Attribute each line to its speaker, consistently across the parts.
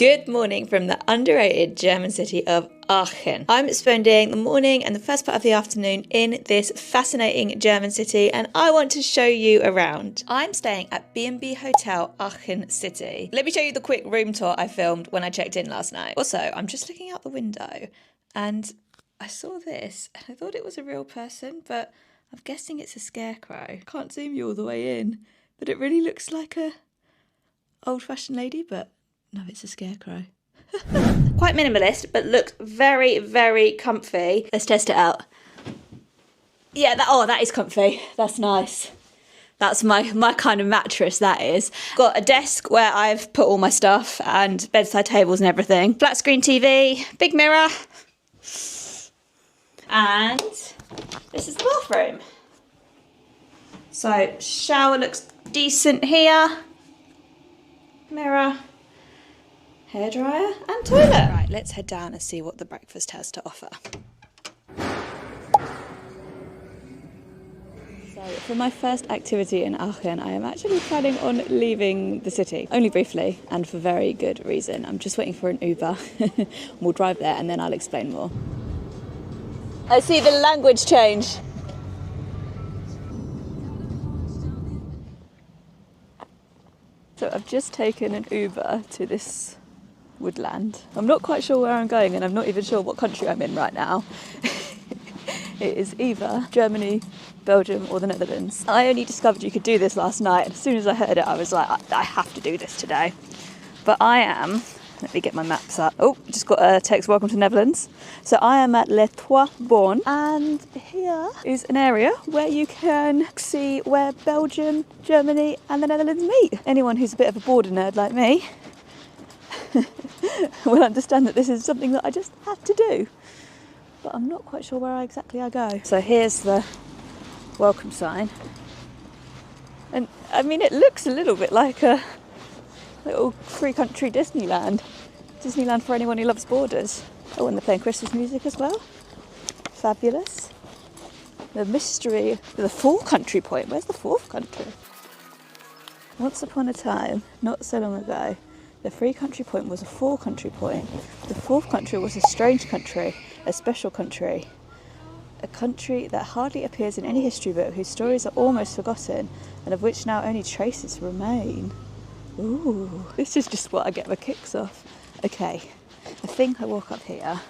Speaker 1: Good morning from the underrated German city of Aachen. I'm spending the morning and the first part of the afternoon in this fascinating German city, and I want to show you around. I'm staying at B&B Hotel Aachen City. Let me show you the quick room tour I filmed when I checked in last night. Also, I'm just looking out the window and I saw this and I thought it was a real person, but I'm guessing it's a scarecrow. Can't zoom you all the way in, but it really looks like a old-fashioned lady, but no, it's a scarecrow. Quite minimalist, but looks very, very comfy. Let's test it out. Yeah, that is comfy. That's nice. That's my kind of mattress, that is. Got a desk where I've put all my stuff and bedside tables and everything. Flat screen TV, big mirror. And this is the bathroom. So shower looks decent here. Mirror. Hairdryer and toilet. Right, let's head down and see what the breakfast has to offer. So for my first activity in Aachen, I am actually planning on leaving the city. Only briefly and for very good reason. I'm just waiting for an Uber. We'll drive there and then I'll explain more. I see the language change. So I've just taken an Uber to this woodland. I'm not quite sure where I'm going and I'm not even sure what country I'm in right now. It is either Germany, Belgium or the Netherlands. I only discovered you could do this last night, and as soon as I heard it I was like, I have to do this today. But I am, let me get my maps up. Oh, just got a text, welcome to Netherlands. So I am at Les Trois Bornes, and here is an area where you can see where Belgium, Germany and the Netherlands meet. Anyone who's a bit of a border nerd like me will understand that this is something that I just have to do. But I'm not quite sure where exactly I go. So here's the welcome sign. And I mean, it looks a little bit like a little free country Disneyland. Disneyland for anyone who loves borders. Oh, and they're playing Christmas music as well. Fabulous. The mystery, the fourth country point. Where's the fourth country? Once upon a time, not so long ago, the free country point was a four country point. The fourth country was a strange country, a special country. A country that hardly appears in any history book, whose stories are almost forgotten, and of which now only traces remain. Ooh, this is just what I get my kicks off. Okay, I think I walk up here.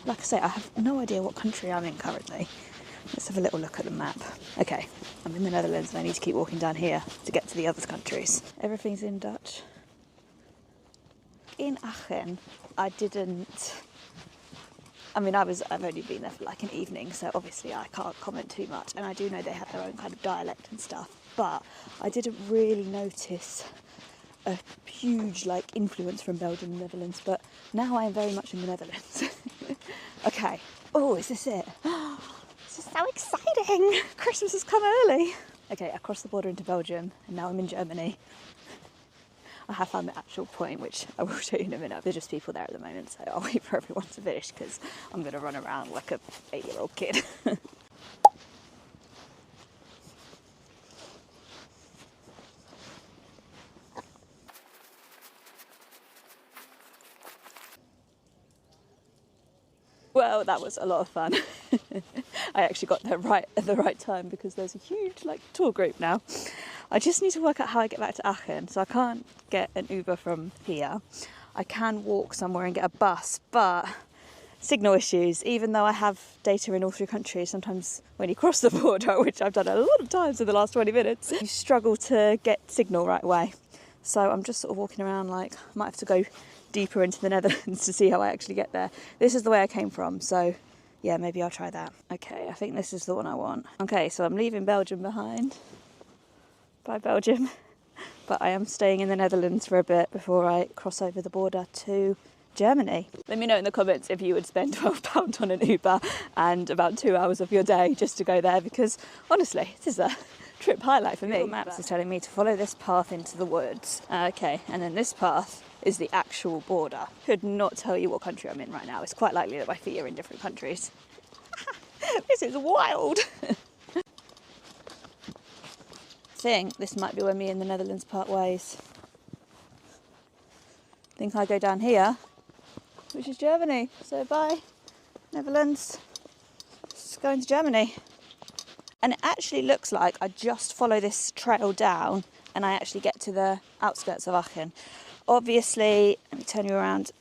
Speaker 1: Like I say, I have no idea what country I'm in currently. Let's have a little look at the map. Okay, I'm in the Netherlands and I need to keep walking down here to get to the other countries. Everything's in Dutch. In Aachen, I've only been there for like an evening, so obviously I can't comment too much, and I do know they have their own kind of dialect and stuff, but I didn't really notice a huge influence from Belgium and Netherlands, but now I am very much in the Netherlands. Okay, oh, is this it? This is so exciting! Christmas has come early! Okay, I crossed the border into Belgium, and now I'm in Germany. I have found the actual point, which I will show you in a minute. There's just people there at the moment, so I'll wait for everyone to finish because I'm going to run around like a 8-year-old kid. Well, that was a lot of fun. I actually got there right at the right time because there's a huge tour group now. I just need to work out how I get back to Aachen, so I can't get an Uber from here. I can walk somewhere and get a bus, but signal issues. Even though I have data in all three countries, sometimes when you cross the border, which I've done a lot of times in the last 20 minutes, you struggle to get signal right away. So I'm just sort of walking around I might have to go deeper into the Netherlands to see how I actually get there. This is the way I came from, so yeah, maybe I'll try that. Okay, I think this is the one I want. Okay, so I'm leaving Belgium behind. Bye Belgium. But I am staying in the Netherlands for a bit before I cross over the border to Germany. Let me know in the comments if you would spend £12 on an Uber and about 2 hours of your day just to go there, because honestly, this is a trip highlight for me. Google Maps is telling me to follow this path into the woods. Okay, and then this path is the actual border. Could not tell you what country I'm in right now. It's quite likely that my feet are in different countries. This is wild. I think this might be where me and the Netherlands part ways. think I go down here, which is Germany. So bye, Netherlands. Just going to Germany. And it actually looks like I just follow this trail down and I actually get to the outskirts of Aachen. Obviously, let me turn you around.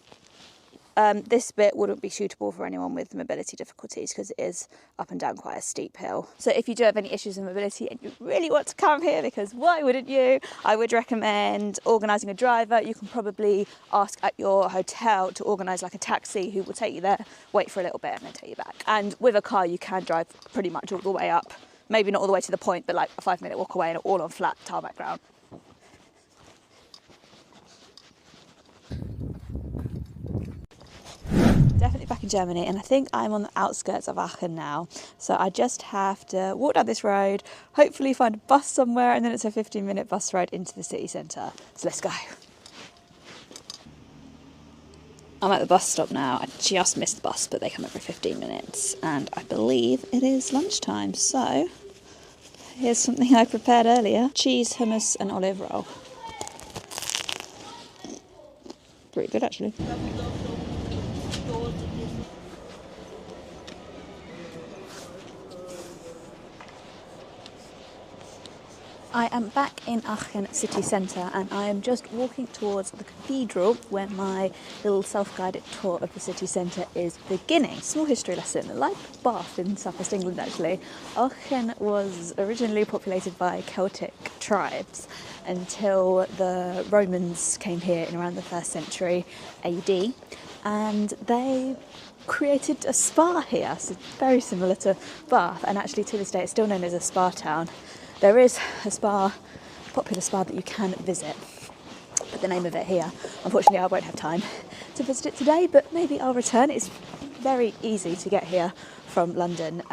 Speaker 1: This bit wouldn't be suitable for anyone with mobility difficulties because it is up and down quite a steep hill. So if you do have any issues with mobility and you really want to come here, because why wouldn't you, I would recommend organising a driver. You can probably ask at your hotel to organise like a taxi who will take you there, wait for a little bit and then take you back. And with a car you can drive pretty much all the way up. Maybe not all the way to the point, but like a 5-minute walk away and all on flat tarmac ground. Definitely back in Germany, and I think I'm on the outskirts of Aachen now. So I just have to walk down this road, hopefully find a bus somewhere, and then it's a 15-minute bus ride into the city centre. So let's go. I'm at the bus stop now. I just missed the bus, but they come every 15 minutes, and I believe it is lunchtime. So here's something I prepared earlier: cheese, hummus, and olive roll. Pretty good, actually. I am back in Aachen city centre and I am just walking towards the cathedral where my little self-guided tour of the city centre is beginning. Small history lesson, like Bath in southwest England actually. Aachen was originally populated by Celtic tribes until the Romans came here in around the 1st century AD, and they created a spa here, so very similar to Bath, and actually to this day it's still known as a spa town. There is a spa, popular spa that you can visit, but the name of it here, unfortunately I won't have time to visit it today, but maybe I'll return. It's very easy to get here from London,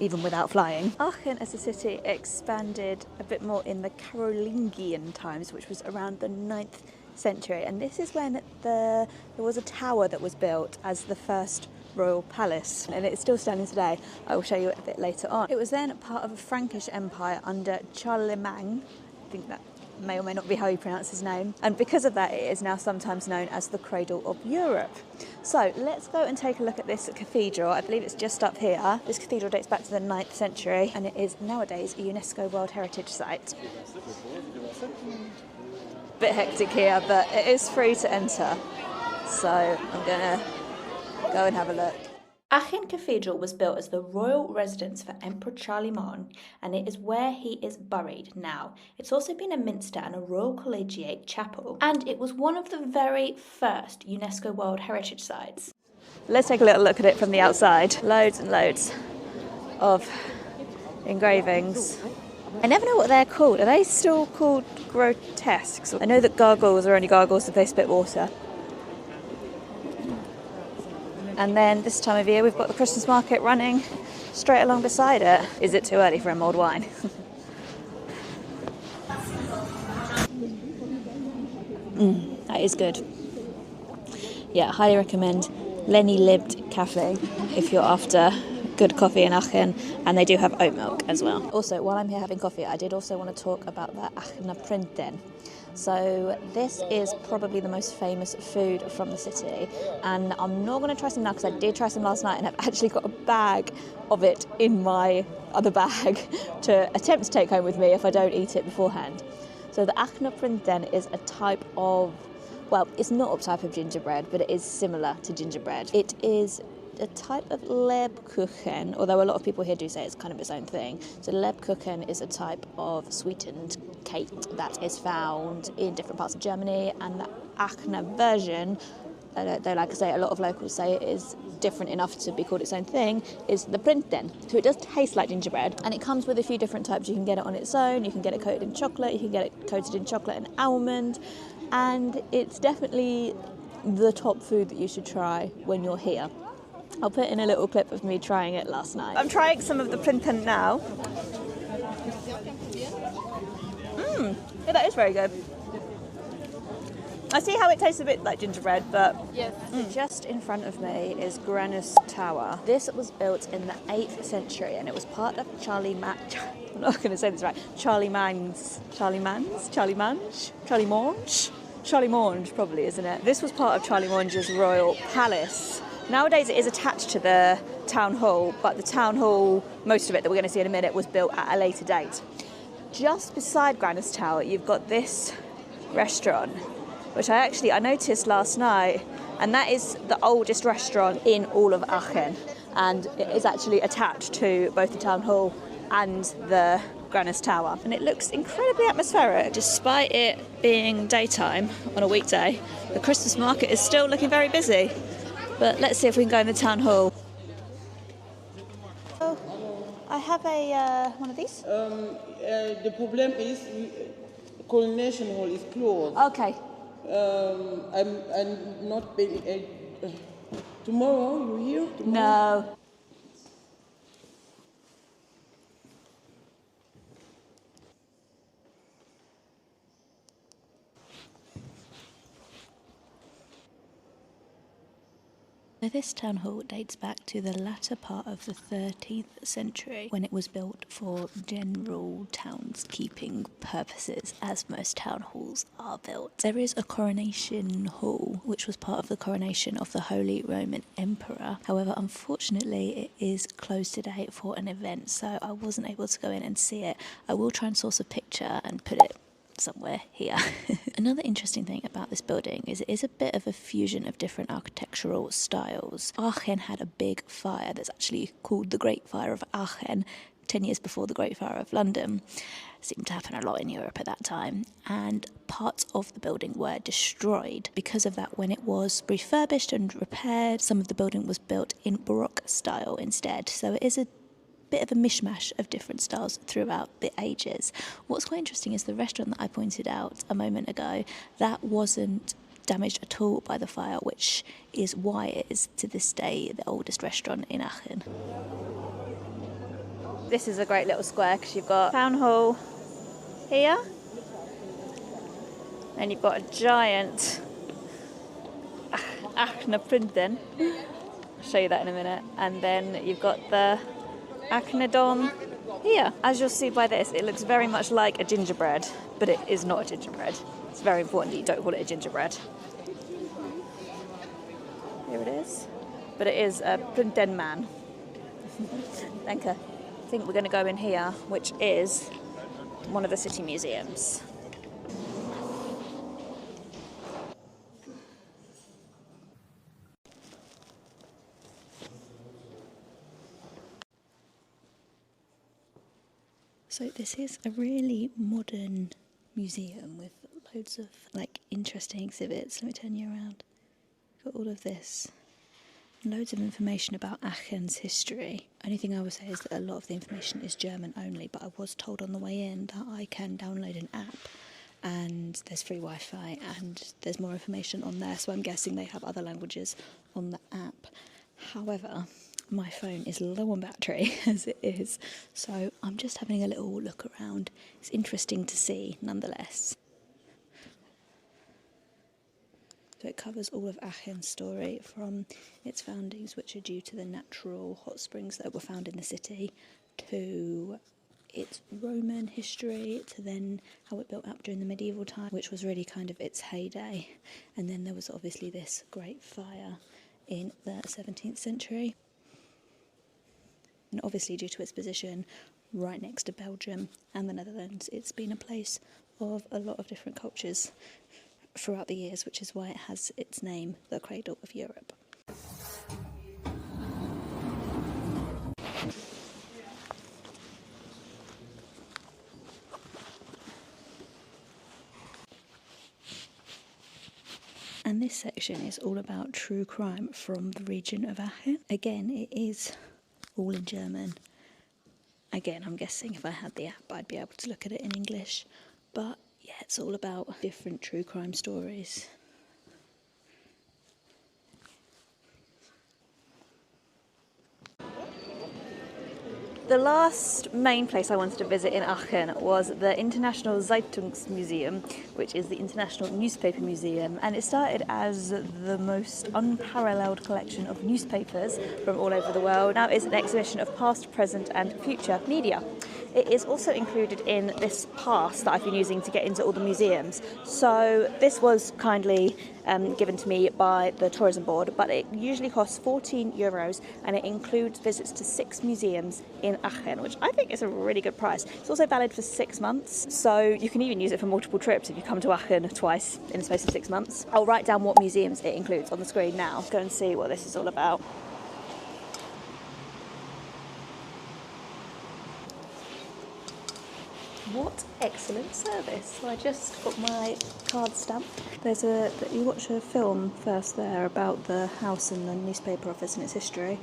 Speaker 1: even without flying. Aachen as a city expanded a bit more in the Carolingian times, which was around the 9th century, and this is when there was a tower that was built as the first royal palace, and it's still standing today. I will show you it a bit later on. It was then part of a Frankish empire under Charlemagne. I think that may or may not be how you pronounce his name, and because of that it is now sometimes known as the cradle of Europe. So let's go and take a look at this cathedral. I believe it's just up here. This cathedral dates back to the 9th century and it is nowadays a UNESCO World Heritage Site. Bit hectic here, but it is free to enter, so I'm gonna go and have a look. Aachen Cathedral was built as the royal residence for Emperor Charlemagne, and it is where he is buried now. It's also been a minster and a royal collegiate chapel, and it was one of the very first UNESCO World Heritage Sites. Let's take a little look at it from the outside. Loads and loads of engravings. I never know what they're called. Are they still called grotesques? I know that gargoyles are only gargoyles if they spit water. And then this time of year we've got the Christmas market running straight along beside it. Is it too early for a mulled wine? That is good. Yeah, highly recommend Lenny Libbed Cafe if you're after good coffee in Aachen, and they do have oat milk as well. Also, while I'm here having coffee, I did also want to talk about the Aachener Printen. So this is probably the most famous food from the city, and I'm not going to try some now because I did try some last night and I've actually got a bag of it in my other bag to attempt to take home with me if I don't eat it beforehand. So the Aachener Printen is a type of, well, it's not a type of gingerbread, but it is similar to gingerbread. It is a type of Lebkuchen, although a lot of people here do say it's kind of its own thing. So Lebkuchen is a type of sweetened cake that is found in different parts of Germany, and the Aachener version, though like I say, a lot of locals say it is different enough to be called its own thing, is the Printen. So it does taste like gingerbread, and it comes with a few different types. You can get it on its own, you can get it coated in chocolate, you can get it coated in chocolate and almond, and it's definitely the top food that you should try when you're here. I'll put in a little clip of me trying it last night. I'm trying some of the Printen now. Yeah, that is very good. I see how it tastes a bit like gingerbread, but yes. Just in front of me is Granis Tower. This was built in the 8th century and it was part of I'm not going to say this right, Charlemagne's Charlemagne, probably, isn't it? This was part of Charlemagne's royal palace. Nowadays it is attached to the town hall, but the town hall, most of it that we're going to see in a minute, was built at a later date. Just beside Granis Tower, you've got this restaurant, which I noticed last night, and that is the oldest restaurant in all of Aachen, and it is actually attached to both the town hall and the Granis Tower, and it looks incredibly atmospheric. Despite it being daytime on a weekday, the Christmas market is still looking very busy. But let's see if we can go in the town hall. Oh, I have a one of these.
Speaker 2: The problem is coronation hall is closed.
Speaker 1: Okay.
Speaker 2: I'm not paying. Tomorrow you here?
Speaker 1: No.
Speaker 2: Tomorrow?
Speaker 1: So this town hall dates back to the latter part of the 13th century, when it was built for general townskeeping purposes, as most town halls are built. There is a coronation hall, which was part of the coronation of the Holy Roman Emperor. However, unfortunately, it is closed today for an event, so I wasn't able to go in and see it. I will try and source a picture and put it somewhere here. Another interesting thing about this building is it is a bit of a fusion of different architectural styles. Aachen had a big fire that's actually called the Great Fire of Aachen, 10 years before the Great Fire of London. Seemed to happen a lot in Europe at that time, and parts of the building were destroyed. Because of that, when it was refurbished and repaired, some of the building was built in Baroque style instead. So it is a bit of a mishmash of different styles throughout the ages. What's quite interesting is the restaurant that I pointed out a moment ago, that wasn't damaged at all by the fire, which is why it is to this day the oldest restaurant in Aachen. This is a great little square because you've got town hall here, and you've got a giant Aachener Printen. I'll show you that in a minute. And then you've got the Aachener Dom here. As you'll see by this, it looks very much like a gingerbread, but it is not a gingerbread. It's very important that you don't call it a gingerbread. Here it is. But it is a Printen man. Thank you. I think we're going to go in here, which is one of the city museums. So this is a really modern museum with loads of interesting exhibits. Let me turn you around. Got all of this. Loads of information about Aachen's history. Only thing I would say is that a lot of the information is German only, but I was told on the way in that I can download an app and there's free Wi-Fi and there's more information on there, so I'm guessing they have other languages on the app. However, my phone is low on battery as it is, so I'm just having a little look around. It's interesting to see nonetheless. So it covers all of Aachen's story, from its foundings, which are due to the natural hot springs that were found in the city, to its Roman history, to then how it built up during the medieval time, which was really kind of its heyday. And then there was obviously this great fire in the 17th century. And obviously, due to its position right next to Belgium and the Netherlands, it's been a place of a lot of different cultures throughout the years, which is why it has its name, the Cradle of Europe. And this section is all about true crime from the region of Aachen. Again, it is all in German. Again, I'm guessing if I had the app, I'd be able to look at it in English. But yeah, it's all about different true crime stories. The last main place I wanted to visit in Aachen was the International Zeitungsmuseum, which is the International Newspaper Museum, and it started as the most unparalleled collection of newspapers from all over the world. Now it's an exhibition of past, present and future media. it is also included in this pass that I've been using to get into all the museums. So this was kindly given to me by the tourism board, but it usually costs €14 and it includes visits to 6 museums in Aachen, which I think is a really good price. It's also valid for 6 months, so you can even use it for multiple trips if you come to Aachen twice in the space of 6 months. I'll write down what museums it includes on the screen now. Go and see what this is all about. What excellent service. So I just got my card stamped. You watch a film first there about the house and the newspaper office and its history,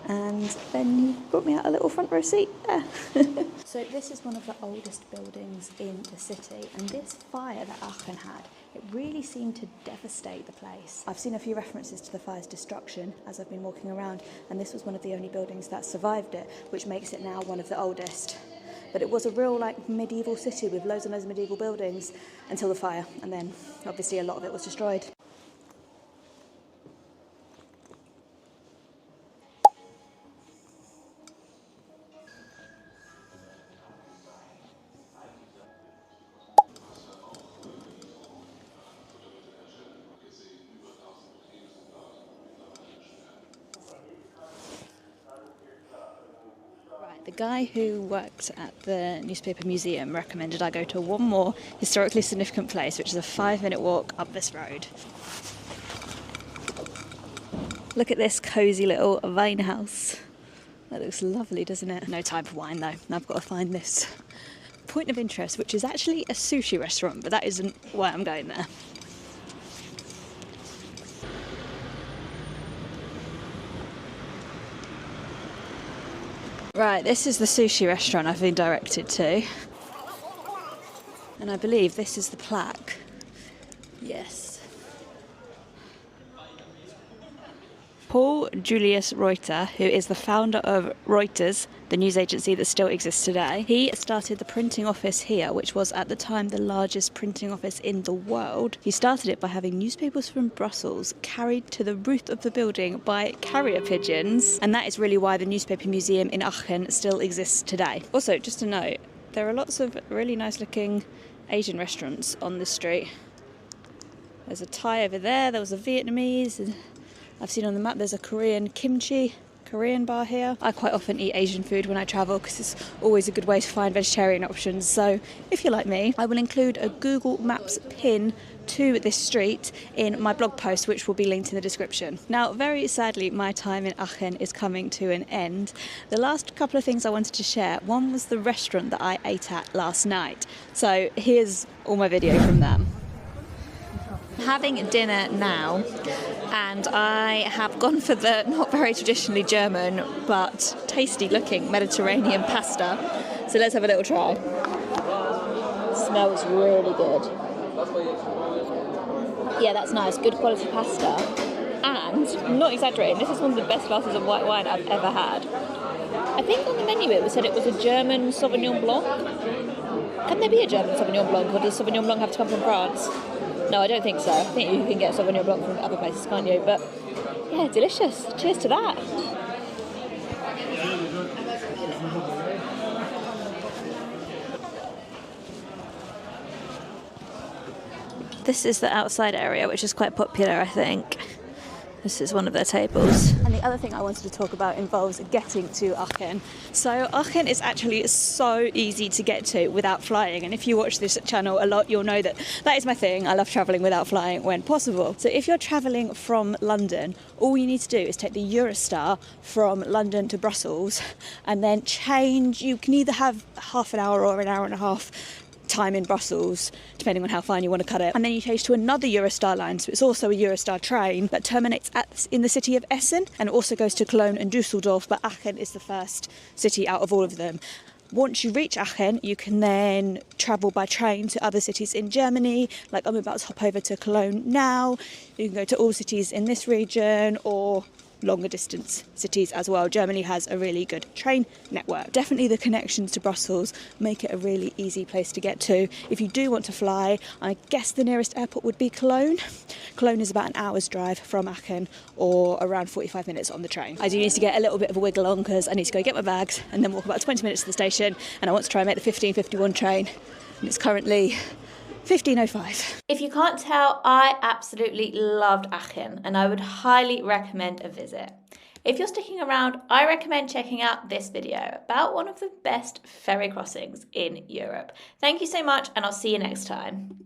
Speaker 1: and then you brought me out a little front row seat there. So this is one of the oldest buildings in the city, and this fire that Aachen had, it really seemed to devastate the place. I've seen a few references to the fire's destruction as I've been walking around, and this was one of the only buildings that survived it, which makes it now one of the oldest. But it was a real medieval city with loads and loads of medieval buildings until the fire, and then obviously a lot of it was destroyed. The guy who worked at the newspaper museum recommended I go to one more historically significant place, which is a 5-minute walk up this road. Look at this cosy little wine house. That looks lovely, doesn't it? No time for wine though. I've got to find this point of interest, which is actually a sushi restaurant, but that isn't why I'm going there. Right, this is the sushi restaurant I've been directed to. And I believe this is the plaque. Yes. Paul Julius Reuter, who is the founder of Reuters, the news agency that still exists today, he started the printing office here, which was at the time the largest printing office in the world. He started it by having newspapers from Brussels carried to the roof of the building by carrier pigeons, and that is really why the newspaper museum in Aachen still exists today. Also, just a note, there are lots of really nice looking Asian restaurants on this street. There's a Thai over there, there was a Vietnamese, and I've seen on the map there's a Korean Korean bar here. I quite often eat Asian food when I travel because it's always a good way to find vegetarian options. So if you're like me, I will include a Google Maps pin to this street in my blog post, which will be linked in the description. Now, very sadly, my time in Aachen is coming to an end. The last couple of things I wanted to share, one was the restaurant that I ate at last night. So here's all my video from that. Having dinner now, and I have gone for the not very traditionally German but tasty looking Mediterranean pasta. So let's have a little try. Smells really good. Yeah, that's nice, good quality pasta. And, I'm not exaggerating, this is one of the best glasses of white wine I've ever had. I think on the menu it said it was a German Sauvignon Blanc. Can there be a German Sauvignon Blanc, or does Sauvignon Blanc have to come from France? No, I don't think so. I think you can get Sauvignon Blanc from other places, can't you? But yeah, delicious. Cheers to that. This is the outside area, which is quite popular, I think. This is one of their tables. And the other thing I wanted to talk about involves getting to Aachen. So Aachen is actually so easy to get to without flying. And if you watch this channel a lot, you'll know that that is my thing. I love travelling without flying when possible. So if you're travelling from London, all you need to do is take the Eurostar from London to Brussels and then change. You can either have half an hour or an hour and a half time in Brussels, depending on how fine you want to cut it, and then you change to another Eurostar line, so it's also a Eurostar train that terminates in the city of Essen, and it also goes to Cologne and Dusseldorf, but Aachen is the first city out of all of them. Once you reach Aachen, you can then travel by train to other cities in Germany, like I'm about to hop over to Cologne now. You can go to all cities in this region, or longer distance cities as well. Germany has a really good train network. Definitely the connections to Brussels make it a really easy place to get to. If you do want to fly, I guess the nearest airport would be Cologne. Cologne is about an hour's drive from Aachen, or around 45 minutes on the train. I do need to get a little bit of a wiggle on because I need to go get my bags and then walk about 20 minutes to the station, and I want to try and make the 15:51 train, and it's currently 15:05.
Speaker 3: If you can't tell, I absolutely loved Aachen and I would highly recommend a visit. If you're sticking around, I recommend checking out this video about one of the best ferry crossings in Europe. Thank you so much, and I'll see you next time.